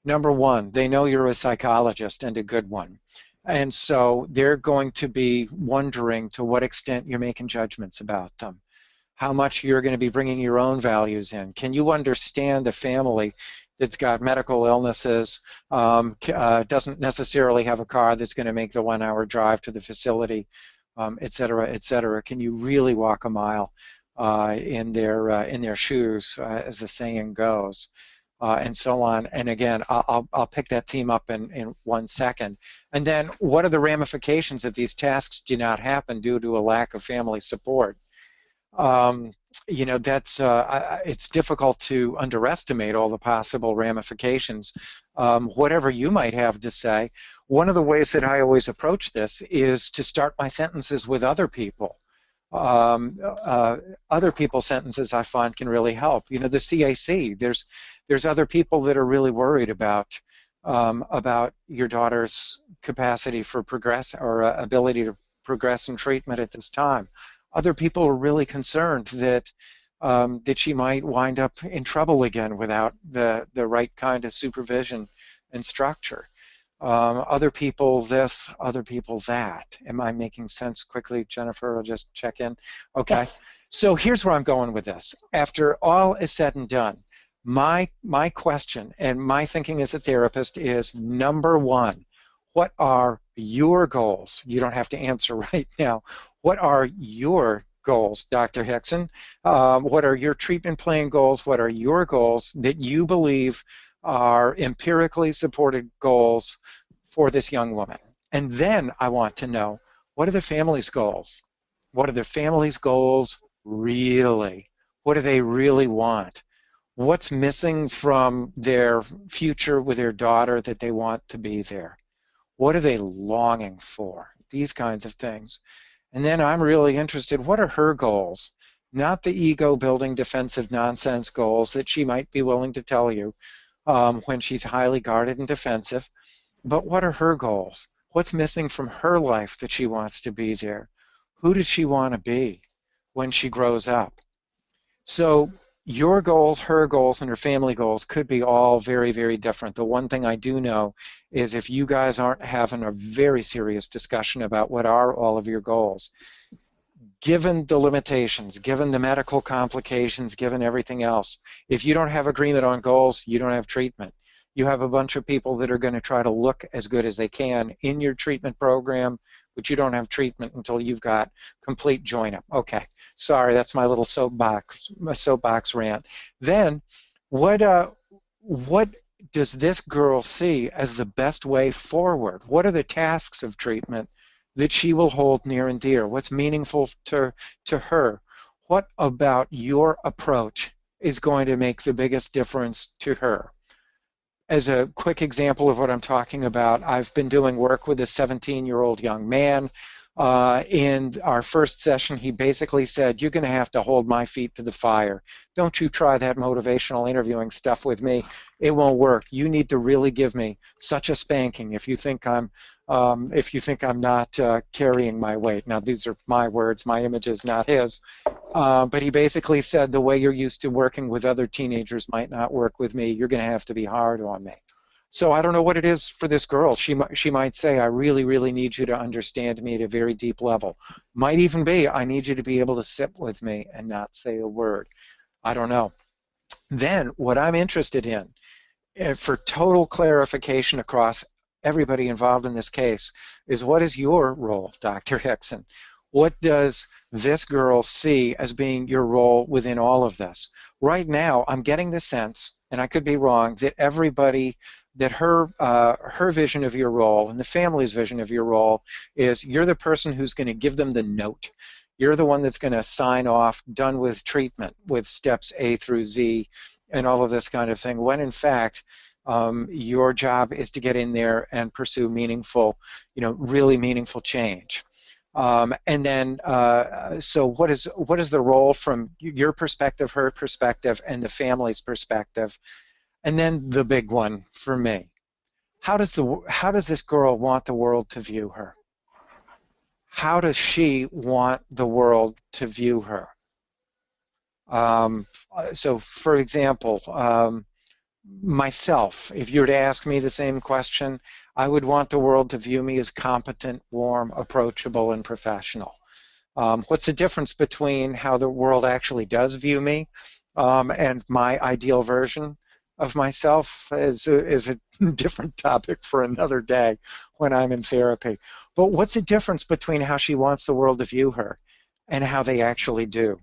A: Number one, they know you're a psychologist, and a good one. And so they're going to be wondering to what extent you're making judgments about them, how much you're going to be bringing your own values in. Can you understand a family that's got medical illnesses, doesn't necessarily have a car that's going to make the 1-hour drive to the facility, et cetera, et cetera. Can you really walk a mile in their shoes, as the saying goes, and so on? And again, I'll pick that theme up in 1 second. And then, what are the ramifications if these tasks do not happen due to a lack of family support? You know, that's it's difficult to underestimate all the possible ramifications. Whatever you might have to say, one of the ways that I always approach this is to start my sentences with other people. Other people's sentences, I find, can really help. You know, the CAC, there's other people that are really worried about your daughter's capacity for progress, or ability to progress in treatment at this time. Other people are really concerned that she might wind up in trouble again without the right kind of supervision and structure. Other people this, other people that. Am I making sense quickly, Jennifer? I'll just check in. Okay.
B: Yes.
A: So here's where I'm going with this. After all is said and done, my question and my thinking as a therapist is, number one, what are your goals? You don't have to answer right now. What are your goals, Dr. Hixson? What are your treatment plan goals? What are your goals that you believe are empirically supported goals for this young woman? And then I want to know, what are the family's goals? What are the family's goals really? What do they really want? What's missing from their future with their daughter that they want to be there? What are they longing for? These kinds of things. And then I'm really interested, what are her goals? Not the ego-building defensive nonsense goals that she might be willing to tell you when she's highly guarded and defensive, but what are her goals? What's missing from her life that she wants to be there? Who does she want to be when she grows up? So your goals, her goals, and her family goals could be all very, very different. The one thing I do know is, if you guys aren't having a very serious discussion about what are all of your goals, given the limitations, given the medical complications, given everything else, if you don't have agreement on goals, you don't have treatment. You have a bunch of people that are going to try to look as good as they can in your treatment program, but you don't have treatment until you've got complete join-up. Okay, sorry, that's my little soapbox rant. Then, what does this girl see as the best way forward? What are the tasks of treatment that she will hold near and dear? What's meaningful to her? What about your approach is going to make the biggest difference to her? As a quick example of what I'm talking about, I've been doing work with a 17-year-old young man. In our first session, he basically said, you're going to have to hold my feet to the fire. Don't you try that motivational interviewing stuff with me. It won't work. You need to really give me such a spanking if you think I'm not carrying my weight. Now, these are my words, my images, not his. But he basically said, the way you're used to working with other teenagers might not work with me. You're going to have to be hard on me. So I don't know what it is for this girl. She might say, I really, really need you to understand me at a very deep level. Might even be, I need you to be able to sit with me and not say a word. I don't know. Then what I'm interested in, for total clarification across everybody involved in this case, is, what is your role, Dr. Hixson? What does this girl see as being your role within all of this? Right now, I'm getting the sense, and I could be wrong, that her vision of your role and the family's vision of your role is, you're the person who's going to give them the note. You're the one that's going to sign off, done with treatment, with steps A through Z and all of this kind of thing, when in fact your job is to get in there and pursue meaningful, really meaningful change. And then, so what is the role from your perspective, her perspective, and the family's perspective? And then the big one for me: how does this girl want the world to view her? How does she want the world to view her? So, for example, myself, if you were to ask me the same question, I would want the world to view me as competent, warm, approachable, and professional. What's the difference between how the world actually does view me and my ideal version? of myself is a different topic for another day when I'm in therapy. But what's the difference between how she wants the world to view her and how they actually do?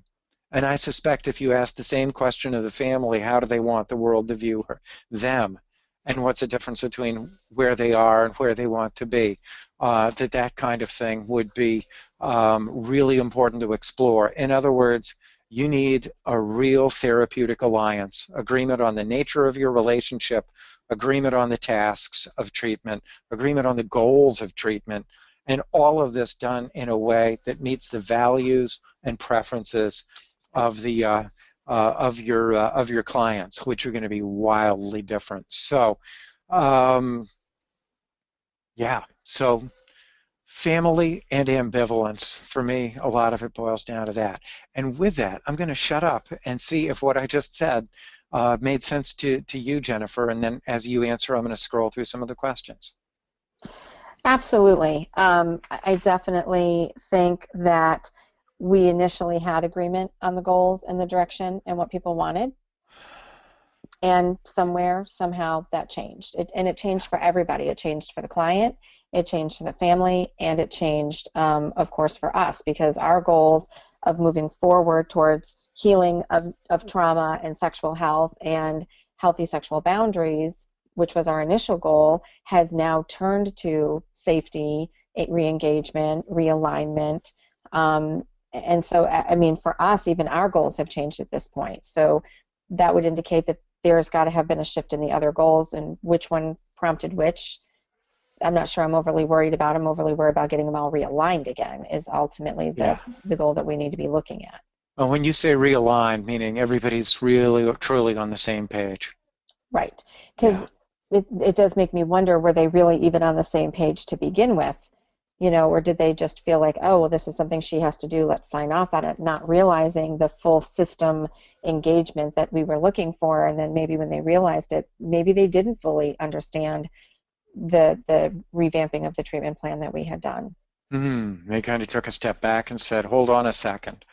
A: And I suspect if you ask the same question of the family, how do they want the world to view them, and what's the difference between where they are and where they want to be, that kind of thing would be really important to explore. In other words, you need a real therapeutic alliance, agreement on the nature of your relationship, agreement on the tasks of treatment, agreement on the goals of treatment, and all of this done in a way that meets the values and preferences of the of your clients, which are going to be wildly different. So, yeah. So, family and ambivalence, for me, a lot of it boils down to that. And with that, I'm going to shut up and see if what I just said made sense to you, Jennifer. And then, as you answer, I'm going to scroll through some of the questions.
B: Absolutely. I definitely think that we initially had agreement on the goals and the direction and what people wanted, and somehow that changed. And it changed for everybody. It changed for the client, it changed for the family, and it changed, of course, for us, because our goals of moving forward towards healing of trauma and sexual health and healthy sexual boundaries, which was our initial goal, has now turned to safety, re-engagement, realignment. And so, I mean, for us, even our goals have changed at this point. So that would indicate that there's got to have been a shift in the other goals, and which one prompted which, I'm not sure I'm overly worried about. I'm overly worried about getting them all realigned again is ultimately the goal that we need to be looking at.
A: Well, when you say realigned, meaning everybody's really, truly on the same page.
B: Right. Because it does make me wonder, were they really even on the same page to begin with? You know, or did they just feel like, oh, well, this is something she has to do, let's sign off on it, not realizing the full system engagement that we were looking for. And then maybe when they realized it, maybe they didn't fully understand the revamping of the treatment plan that we had done.
A: They kind of took a step back and said, hold on a second.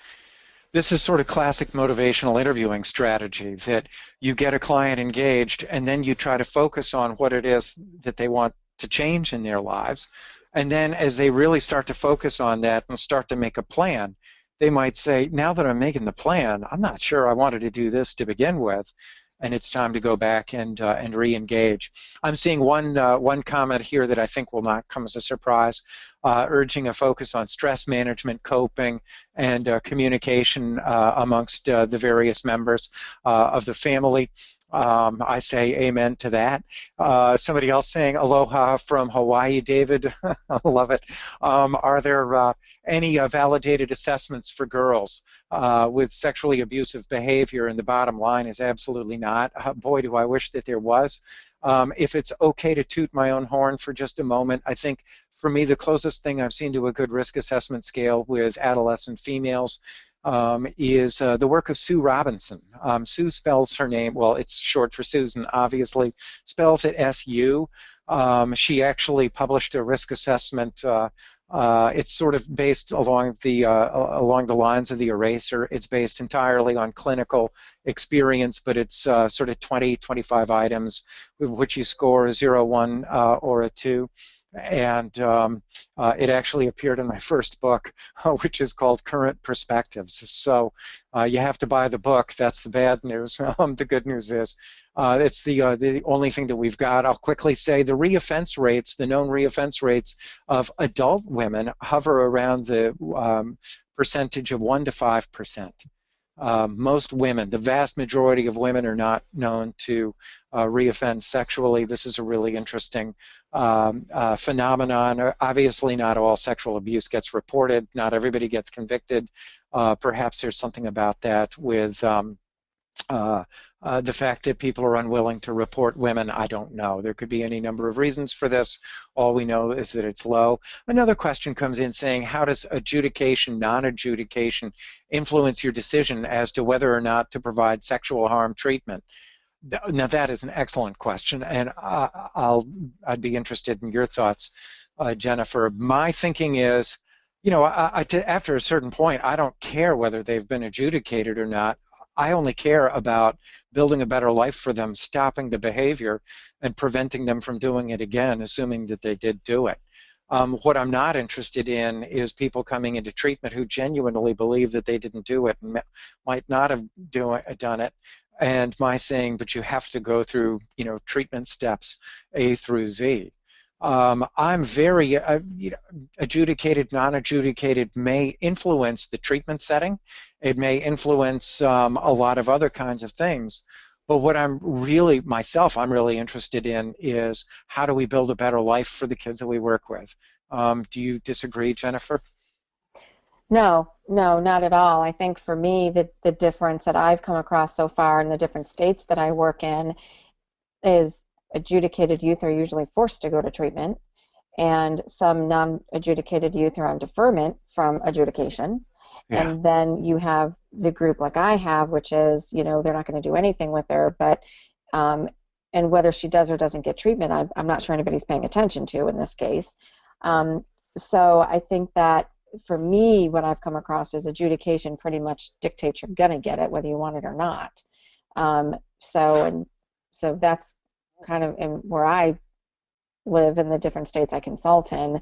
A: This is sort of classic motivational interviewing strategy, that you get a client engaged and then you try to focus on what it is that they want to change in their lives. And then as they really start to focus on that and start to make a plan, they might say, now that I'm making the plan, I'm not sure I wanted to do this to begin with, and it's time to go back and re-engage. I'm seeing one comment here that I think will not come as a surprise, urging a focus on stress management, coping, and communication amongst the various members of the family. I say amen to that. Somebody else saying aloha from Hawaii, David. I love it. Are there any validated assessments for girls with sexually abusive behavior? And the bottom line is absolutely not. Boy, do I wish that there was. If it's okay to toot my own horn for just a moment, I think for me the closest thing I've seen to a good risk assessment scale with adolescent females is the work of Sue Robinson. Sue spells her name, well, it's short for Susan, obviously, spells it S-U. She actually published a risk assessment. It's sort of based along the lines of the eraser. It's based entirely on clinical experience, but it's sort of 20, 25 items with which you score a 0, 1, or a 2. And it actually appeared in my first book, which is called Current Perspectives. So you have to buy the book. That's the bad news. The good news is it's the only thing that we've got. I'll quickly say the reoffense rates, the known reoffense rates of adult women hover around the percentage of 1 to 5%. Most women, the vast majority of women, are not known to reoffend sexually. This is a really interesting phenomenon. Obviously, not all sexual abuse gets reported. Not everybody gets convicted. Perhaps there's something about that with the fact that people are unwilling to report women. I don't know. There could be any number of reasons for this. All we know is that it's low. Another question comes in saying, how does adjudication, non-adjudication influence your decision as to whether or not to provide sexual harm treatment? Now that is an excellent question, and I'd be interested in your thoughts, Jennifer. My thinking is, you know, after a certain point, I don't care whether they've been adjudicated or not. I only care about building a better life for them, stopping the behavior, and preventing them from doing it again, assuming that they did do it. What I'm not interested in is people coming into treatment who genuinely believe that they didn't do it and might not have done it, and my saying, but you have to go through, treatment steps A through Z. I'm very, adjudicated, non-adjudicated may influence the treatment setting. It may influence a lot of other kinds of things. But what I'm really interested in is how do we build a better life for the kids that we work with? Do you disagree, Jennifer?
B: No, not at all. I think for me, the difference that I've come across so far in the different states that I work in is adjudicated youth are usually forced to go to treatment, and some non-adjudicated youth are on deferment from adjudication. Yeah. And then you have the group like I have, which is, they're not going to do anything with her, but and whether she does or doesn't get treatment, I'm not sure anybody's paying attention to in this case. So I think that for me, what I've come across is adjudication pretty much dictates you're going to get it, whether you want it or not. So that's kind of where I live in the different states I consult in.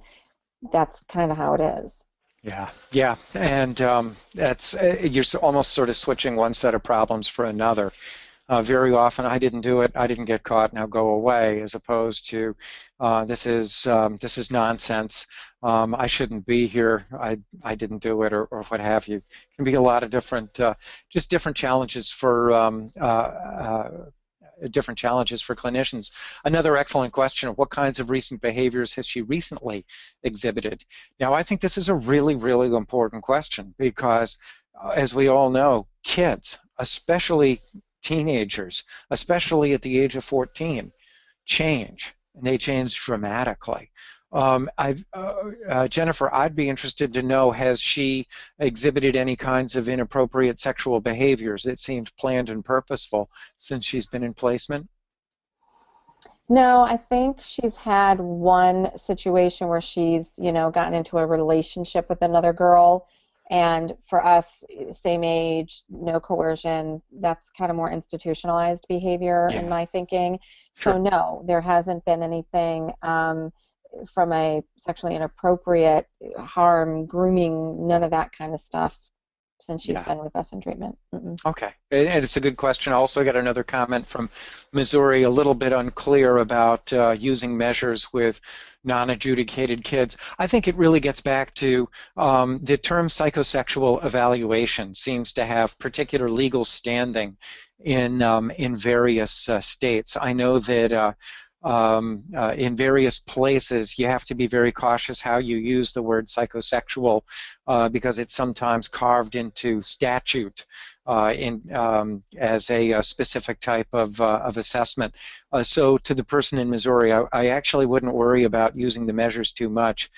B: That's kind of how it is.
A: Yeah, and that's you're almost sort of switching one set of problems for another. Very often, I didn't do it, I didn't get caught, now go away, as opposed to this is nonsense. I shouldn't be here. I didn't do it, or what have you. It can be a lot of different, just different challenges for clinicians. Another excellent question: what kinds of recent behaviors has she recently exhibited? Now, I think this is a really, really important question because, as we all know, kids, especially teenagers, especially at the age of 14, change, and they change dramatically. Jennifer, I'd be interested to know, has she exhibited any kinds of inappropriate sexual behaviors that seemed planned and purposeful since she's been in placement?
B: No, I think she's had one situation where she's, gotten into a relationship with another girl, and for us, same age, no coercion, that's kind of more institutionalized behavior in my thinking. Sure. So no, there hasn't been anything from a sexually inappropriate harm, grooming, none of that kind of stuff since she's been with us in treatment.
A: Okay, and it's a good question. I also got another comment from Missouri, a little bit unclear about using measures with non-adjudicated kids. I think it really gets back to the term psychosexual evaluation seems to have particular legal standing in various states. I know that in various places you have to be very cautious how you use the word psychosexual because it's sometimes carved into statute as a specific type of assessment. So to the person in Missouri, I actually wouldn't worry about using the measures too much.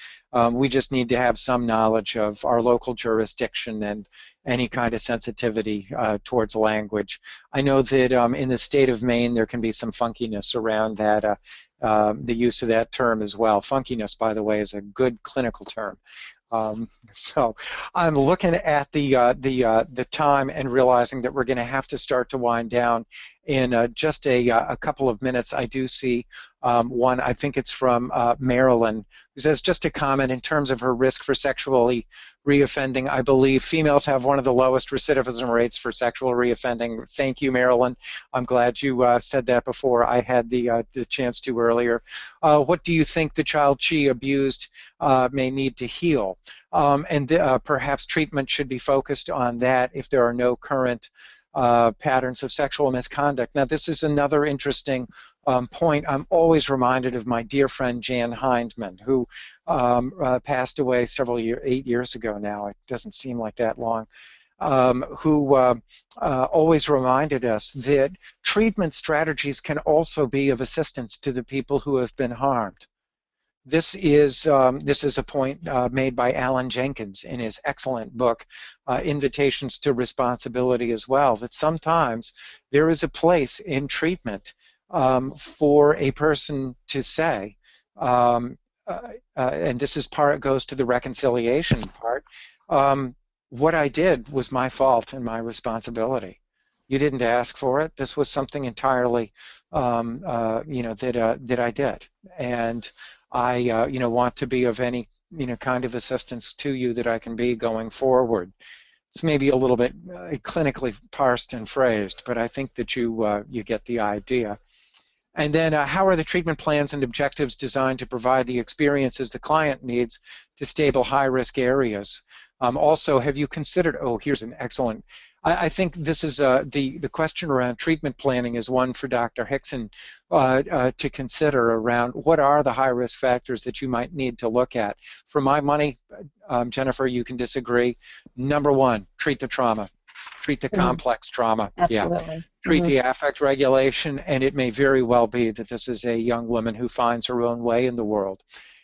A: We just need to have some knowledge of our local jurisdiction and any kind of sensitivity towards language. I know that in the state of Maine there can be some funkiness around that, the use of that term as well. Funkiness, by the way, is a good clinical term. So I'm looking at the time and realizing that we're going to have to start to wind down in just a couple of minutes. I do see one, I think it's from Marilyn, who says, just a comment in terms of her risk for sexually reoffending. I believe females have one of the lowest recidivism rates for sexual reoffending. Thank you, Marilyn. I'm glad you said that before. I had the chance to earlier. What do you think the child she abused may need to heal? And perhaps treatment should be focused on that if there are no current patterns of sexual misconduct. Now, this is another interesting point. I'm always reminded of my dear friend Jan Hindman, who passed away 8 years ago now. It doesn't seem like that long. Who always reminded us that treatment strategies can also be of assistance to the people who have been harmed. This is a point made by Alan Jenkins in his excellent book, Invitations to Responsibility as well, that sometimes there is a place in treatment for a person to say, and this is goes to the reconciliation part, what I did was my fault and my responsibility. You didn't ask for it. This was something entirely, that I did, and I, want to be of any, kind of assistance to you that I can be going forward. It's maybe a little bit clinically parsed and phrased, but I think that you get the idea. And then how are the treatment plans and objectives designed to provide the experiences the client needs to stable high-risk areas? Also, have you considered, oh, here's an excellent, I think this is the question around treatment planning is one for Dr. Hixson to consider around what are the high-risk factors that you might need to look at. For my money, Jennifer, you can disagree. Number one, treat the trauma. Treat the complex trauma.
B: Absolutely.
A: Yeah. Treat the affect regulation, and it may very well be that this is a young woman who finds her own way in the world.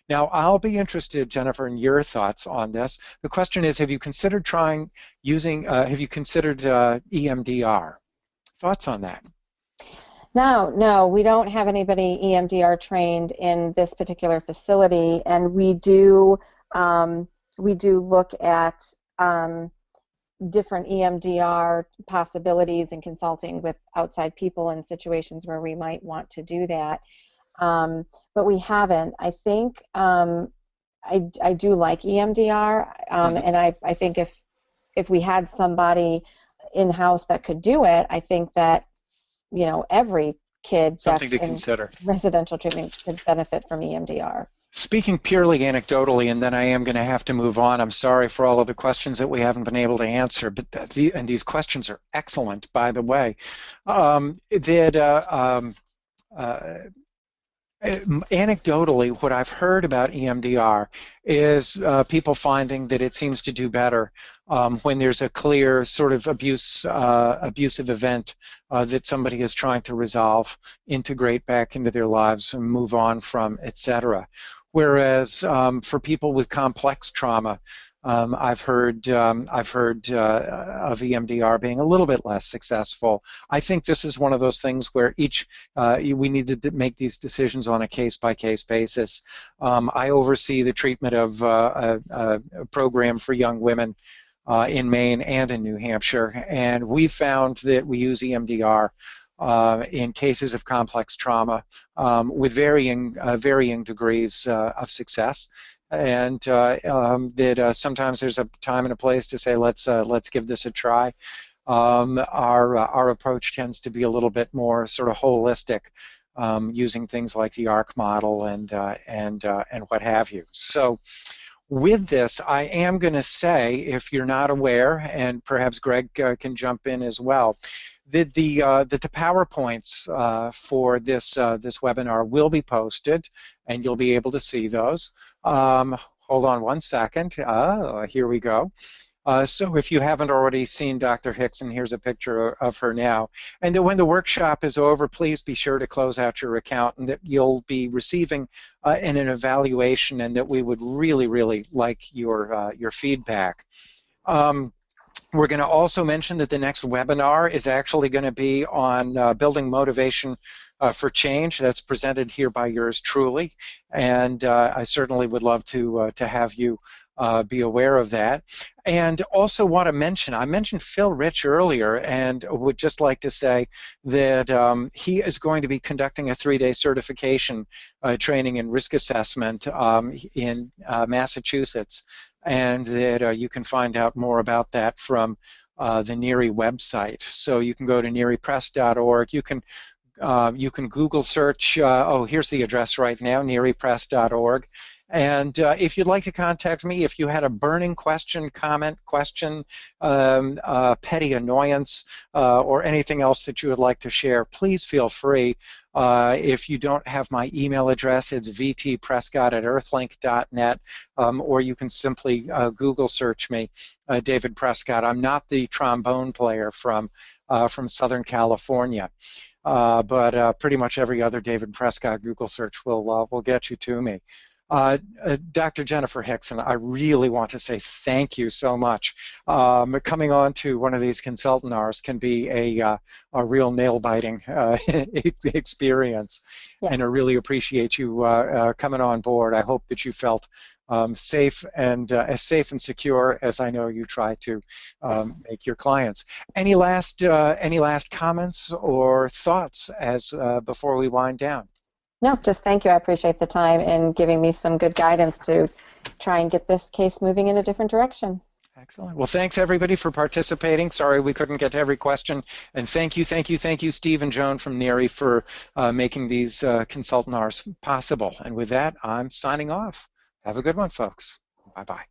A: Now, I'll be interested, Jennifer, in your thoughts on this. The question is, have you considered have you considered EMDR? Thoughts on that?
B: No, we don't have anybody EMDR trained in this particular facility, and we do look at different EMDR possibilities and consulting with outside people in situations where we might want to do that. But we haven't. I think I do like EMDR, and I think if we had somebody in-house that could do it, I think that every kid
A: something
B: that's
A: to consider.
B: Residential treatment could benefit from EMDR.
A: Speaking purely anecdotally, and then I am going to have to move on. I'm sorry for all of the questions that we haven't been able to answer, but and these questions are excellent, by the way. Anecdotally, what I've heard about EMDR is people finding that it seems to do better when there's a clear sort of abusive event that somebody is trying to resolve, integrate back into their lives, and move on from, etc. Whereas for people with complex trauma, I've heard of EMDR being a little bit less successful. I think this is one of those things where we need to make these decisions on a case-by-case basis. I oversee the treatment of a program for young women in Maine and in New Hampshire, and we found that we use EMDR in cases of complex trauma with varying degrees of success, and that sometimes there's a time and a place to say let's give this a try. Our approach tends to be a little bit more sort of holistic, using things like the ARC model and what have you. So with this, I am going to say, if you're not aware, and perhaps Greg can jump in as well, that the PowerPoints for this webinar will be posted, and you'll be able to see those. Hold on one second. Here we go. So if you haven't already seen Dr. Hixson, here's a picture of her now. And that when the workshop is over, please be sure to close out your account, and that you'll be receiving an evaluation, and that we would really, really like your feedback. We're going to also mention that the next webinar is actually going to be on building motivation for change. That's presented here by yours truly, and I certainly would love to have you be aware of that. And also want to mention, I mentioned Phil Rich earlier, and would just like to say that he is going to be conducting a 3-day certification training in risk assessment in Massachusetts, and that you can find out more about that from the NERI website. So you can go to neripress.org. You can Google search, here's the address right now, neripress.org. And if you'd like to contact me, if you had a burning question, comment, question, petty annoyance, or anything else that you would like to share, please feel free. If you don't have my email address, it's vtprescott@earthlink.net, or you can simply Google search me, David Prescott. I'm not the trombone player from Southern California, but pretty much every other David Prescott Google search will get you to me. Dr. Jennifer Hixson, I really want to say thank you so much. Coming on to one of these consultinars can be a real nail-biting experience,
B: Yes.
A: and I really appreciate you coming on board. I hope that you felt safe and as safe and secure as I know you try to make your clients. Any last comments or thoughts as before we wind down?
B: No, just thank you. I appreciate the time and giving me some good guidance to try and get this case moving in a different direction.
A: Excellent. Well, thanks everybody for participating. Sorry we couldn't get to every question. And thank you, Steve and Joan from NERI for making these consultinars possible. And with that, I'm signing off. Have a good one, folks. Bye-bye.